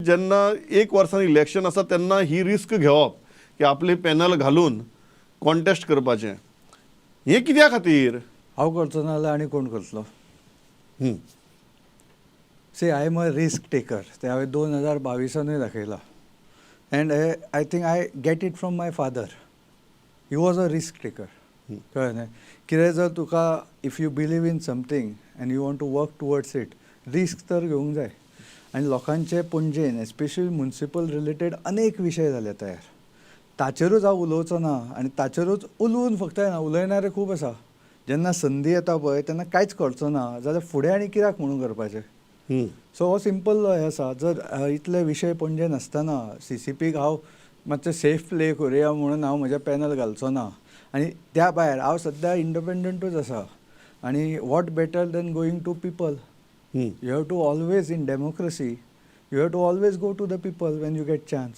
जेन्ना एक वर्सान इलेक्शन आसा तेन्ना ही रिस्क घेवप की आपले पॅनल घालून कॉन्टेस्ट करपाचें, हें कित्या खातीर? हांव करचो ना जाल्यार आनी कोण करतलो? See I am a risk taker. ते हांवें 2022 दाखयलां. And I think I get it from my father. He was a risk taker. कळ्ळें न्ही? कितें जर तुका if you believe in something and you want to work towards it, risk तर घेवंक जाय. आनी लोकांचे पणजेन एस्पेशली म्युनिसिपल रिलेटेड अनेक विशय जाले तयार. ताचेरूच हांव उलोवचो ना आनी ताचेरूच उलोवन फक्त उलयणारे खूब आसा. जेन्ना संदी येता पळय तेन्ना कांयच करचो ना जाल्यार फुडें आनी कित्याक म्हणून करपाचें? सो हो सिंपल हें आसा. जर इतले विशय पणजेन आसतना CCPक हांव मातशें सेफ प्ले करुया म्हणून हांव म्हजें पॅनल घालचो ना. आनी त्या भायर हांव सद्या इंडिपेंडंटूच आसा. आनी what better than going to people. You have to always in democracy, you have to always go to the people when you get chance.